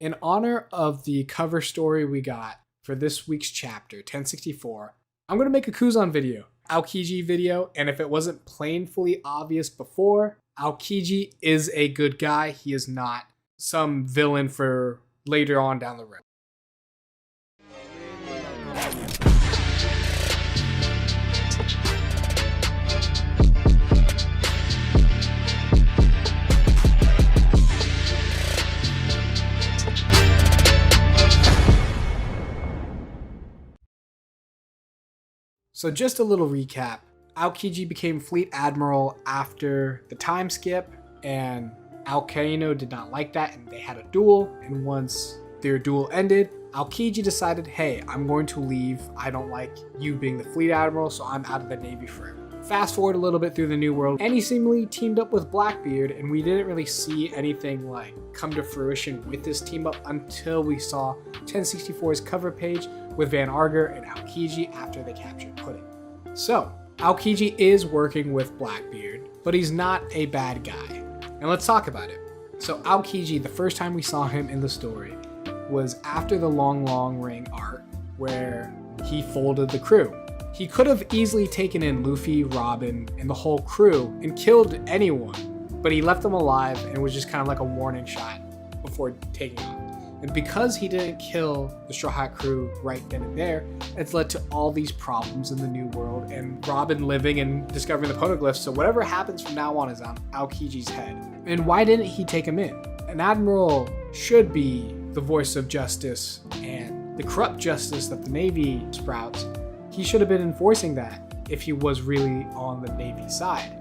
In honor of the cover story we got for this week's chapter, 1064, I'm going to make a Kuzan video, Aokiji video, and if it wasn't plainly obvious before, Aokiji is a good guy. He is not some villain for later on down the road. So just a little recap. Aokiji became Fleet Admiral after the time skip, and Aokiji did not like that, and they had a duel, and once their duel ended, Aokiji decided, hey, I'm going to leave. I don't like you being the Fleet Admiral, so I'm out of the Navy forever. Fast forward a little bit through the New World, and he seemingly teamed up with Blackbeard, and we didn't really see anything like come to fruition with this team up until we saw 1064's cover page with Van Arger and Aokiji after they captured Pudding. So, Aokiji is working with Blackbeard, but he's not a bad guy. And let's talk about it. So Aokiji, the first time we saw him in the story was after the Long Ring arc, where he folded the crew. He could have easily taken in Luffy, Robin, and the whole crew and killed anyone, but he left them alive and was just kind of like a warning shot before taking off. And because he didn't kill the Straw Hat crew right then and there, it's led to all these problems in the New World and Robin living and discovering the poneglyphs. So whatever happens from now on is on Aokiji's head. And why didn't he take him in? An admiral should be the voice of justice and the corrupt justice that the Navy sprouts. He should have been enforcing that if he was really on the Navy side.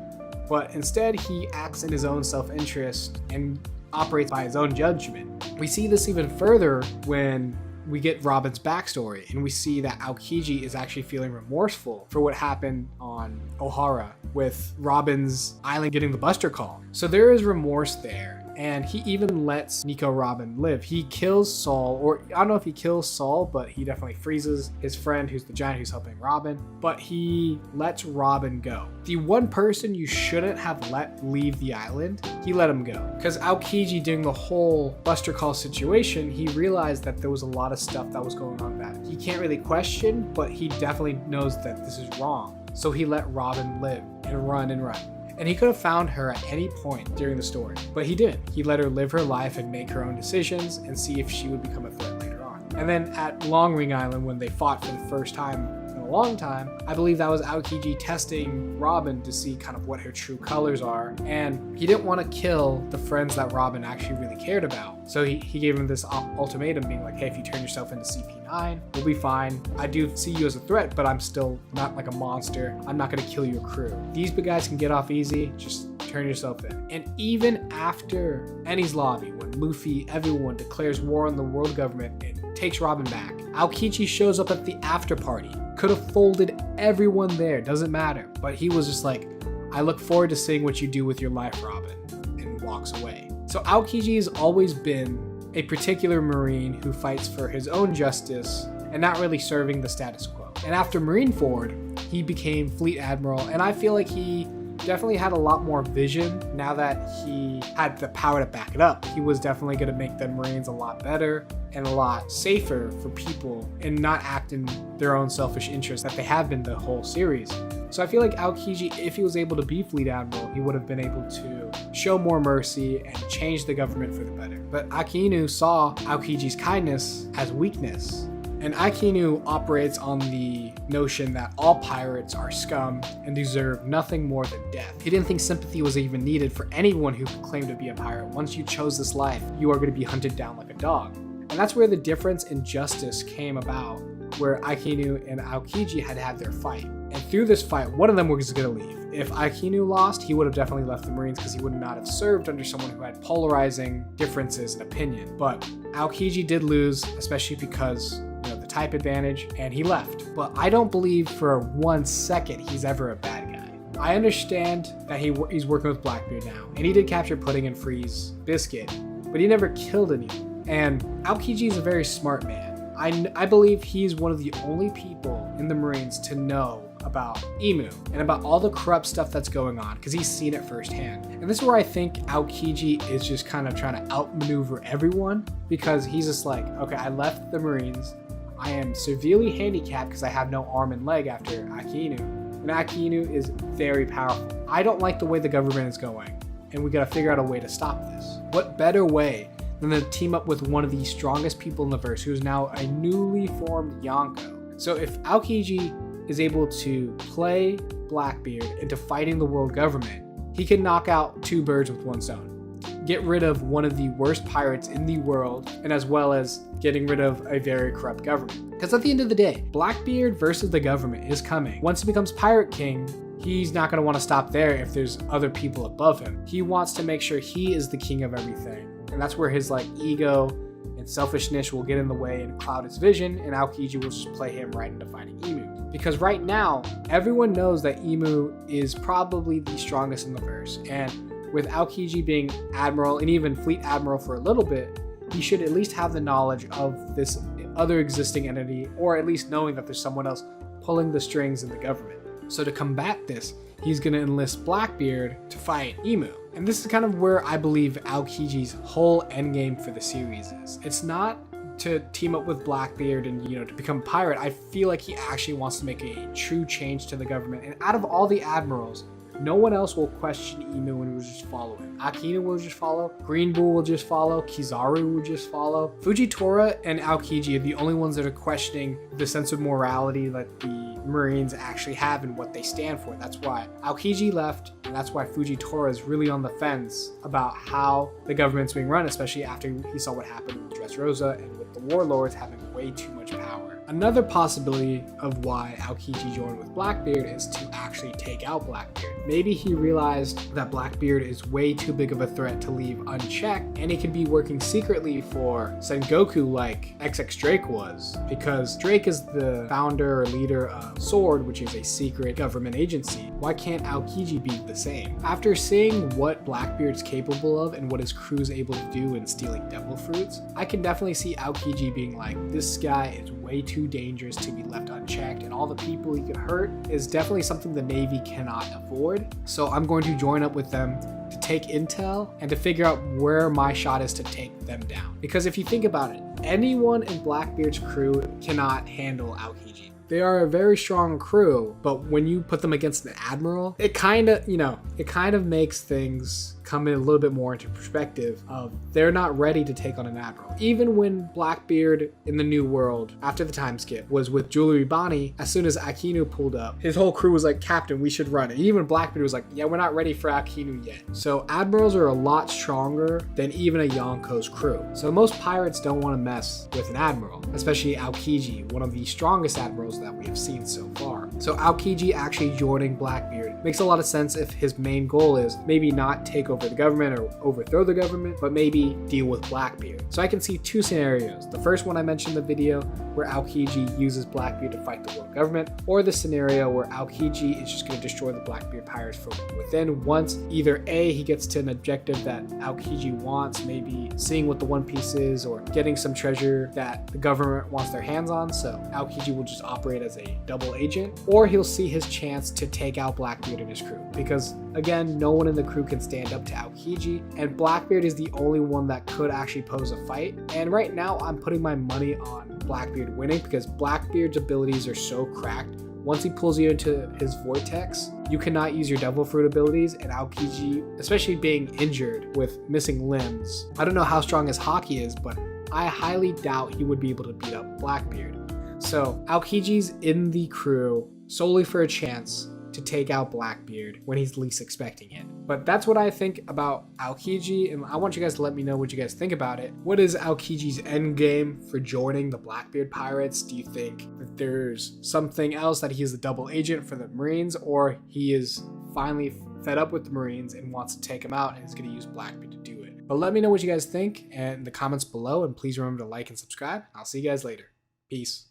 But instead, he acts in his own self-interest and operates by his own judgment. We see this even further when we get Robin's backstory, and we see that Aokiji is actually feeling remorseful for what happened on Ohara with Robin's island getting the Buster Call. So there is remorse there. And he even lets Nico Robin live. He kills Saul, or I don't know if he kills Saul, but he definitely freezes his friend who's the giant who's helping Robin. But he lets Robin go. The one person you shouldn't have let leave the island, he let him go. Because Aokiji, during the whole Buster Call situation, he realized that there was a lot of stuff that was going on that he can't really question, but he definitely knows that this is wrong. So he let Robin live and run and run. And he could have found her at any point during the story, but he didn't. He let her live her life and make her own decisions and see if she would become a threat later on. And then at Long Ring Island, when they fought for the first time in a long time, I believe that was Aokiji testing Robin to see kind of what her true colors are. And he didn't want to kill the friends that Robin actually really cared about. So he gave him this ultimatum being like, hey, if you turn yourself into CP9, we'll be fine. I do see you as a threat, but I'm still not like a monster. I'm not going to kill your crew. These big guys can get off easy. Just turn yourself in. And even after Enies Lobby, when Luffy, everyone declares war on the world government and takes Robin back, Aokiji shows up at the after party. Could have folded everyone there, doesn't matter. But he was just like, I look forward to seeing what you do with your life, Robin, and walks away. So Aokiji has always been a particular Marine who fights for his own justice and not really serving the status quo. And after Marineford, he became Fleet Admiral, and I feel like he definitely had a lot more vision now that he had the power to back it up. He was definitely going to make the Marines a lot better and a lot safer for people and not act in their own selfish interests that they have been the whole series. So I feel like Aokiji, if he was able to be Fleet Admiral, he would have been able to show more mercy and change the government for the better. But Akainu saw Aokiji's kindness as weakness. And Akainu operates on the notion that all pirates are scum and deserve nothing more than death. He didn't think sympathy was even needed for anyone who could claim to be a pirate. Once you chose this life, you are going to be hunted down like a dog. And that's where the difference in justice came about, where Akainu and Aokiji had to have their fight. And through this fight, one of them was going to leave. If Akainu lost, he would have definitely left the Marines because he would not have served under someone who had polarizing differences in opinion. But Aokiji did lose, especially because the type advantage, and he left. But I don't believe for 1 second he's ever a bad guy. I understand that he's working with Blackbeard now, and he did capture Pudding and freeze Biscuit, but he never killed anyone. And Aokiji is a very smart man. I believe he's one of the only people in the Marines to know about Imu and about all the corrupt stuff that's going on because he's seen it firsthand. And this is where I think Aokiji is just kind of trying to outmaneuver everyone because he's just like, okay, I left the Marines. I am severely handicapped because I have no arm and leg after Aki-Inu. And Aki-Inu is very powerful. I don't like the way the government is going, and we gotta figure out a way to stop this. What better way than to team up with one of the strongest people in the verse, who's now a newly formed Yonko. So if Aokiji is able to play Blackbeard into fighting the world government, he can knock out two birds with one stone. Get rid of one of the worst pirates in the world, and as well as getting rid of a very corrupt government. Because at the end of the day, Blackbeard versus the government is coming. Once he becomes Pirate King, he's not going to want to stop there if there's other people above him. He wants to make sure he is the king of everything. And that's where his ego and selfishness will get in the way and cloud his vision, and Aokiji will just play him right into fighting Imu. Because right now, everyone knows that Imu is probably the strongest in the verse, and with Aokiji being admiral and even fleet admiral for a little bit, he should at least have the knowledge of this other existing entity, or at least knowing that there's someone else pulling the strings in the government. So to combat this, he's going to enlist Blackbeard to fight Imu. And this is kind of where I believe Aokiji's whole endgame for the series is. It's not to team up with Blackbeard and, to become a pirate. I feel like he actually wants to make a true change to the government. And out of all the admirals, no one else will question Imu and will just follow him. Akinu will just follow, Green Bull will just follow, Kizaru will just follow. Fujitora and Aokiji are the only ones that are questioning the sense of morality that the Marines actually have and what they stand for. That's why Aokiji left, and that's why Fujitora is really on the fence about how the government's being run, especially after he saw what happened with Dressrosa and with the warlords having way too much power. Another possibility of why Aokiji joined with Blackbeard is to actually take out Blackbeard. Maybe he realized that Blackbeard is way too big of a threat to leave unchecked, and he could be working secretly for Sengoku like XX Drake was, because Drake is the founder or leader of SWORD, which is a secret government agency. Why can't Aokiji be the same? After seeing what Blackbeard's capable of and what his crew's able to do in stealing devil fruits, I can definitely see Aokiji being like, this guy is way too dangerous to be left unchecked, and all the people he could hurt is definitely something the Navy cannot afford. So I'm going to join up with them to take intel and to figure out where my shot is to take them down. Because if you think about it, anyone in Blackbeard's crew cannot handle Aokiji. They are a very strong crew, but when you put them against an admiral, it kind of makes things come in a little bit more into perspective of they're not ready to take on an admiral. Even when Blackbeard in the New World, after the time skip, was with Jewelry Bonnie, as soon as Akinu pulled up, his whole crew was like, Captain, we should run. And even Blackbeard was like, yeah, we're not ready for Akinu yet. So admirals are a lot stronger than even a Yonko's crew. So most pirates don't want to mess with an admiral, especially Aokiji, one of the strongest admirals that we have seen so far. So Aokiji actually joining Blackbeard makes a lot of sense if his main goal is maybe not take over the government or overthrow the government, but maybe deal with Blackbeard. So I can see two scenarios. The first one I mentioned in the video, where Aokiji uses Blackbeard to fight the world government, or the scenario where Aokiji is just going to destroy the Blackbeard pirates from within once either A, he gets to an objective that Aokiji wants, maybe seeing what the One Piece is or getting some treasure that the government wants their hands on, so Aokiji will just operate as a double agent, or he'll see his chance to take out Blackbeard and his crew, because again, no one in the crew can stand up to Aokiji, and Blackbeard is the only one that could actually pose a fight. And right now I'm putting my money on Blackbeard winning, because Blackbeard's abilities are so cracked. Once he pulls you into his vortex, you cannot use your devil fruit abilities, and Aokiji, especially being injured with missing limbs, I don't know how strong his hockey is, but I highly doubt he would be able to beat up Blackbeard. So Aokiji's in the crew solely for a chance to take out Blackbeard when he's least expecting it. But that's what I think about Aokiji, and I want you guys to let me know what you guys think about it. What is Aokiji's end game for joining the Blackbeard pirates? Do you think that there's something else, that he is a double agent for the Marines, or he is finally fed up with the Marines and wants to take them out and is going to use Blackbeard to do it? But let me know what you guys think in the comments below, and please remember to like and subscribe. I'll see you guys later. Peace.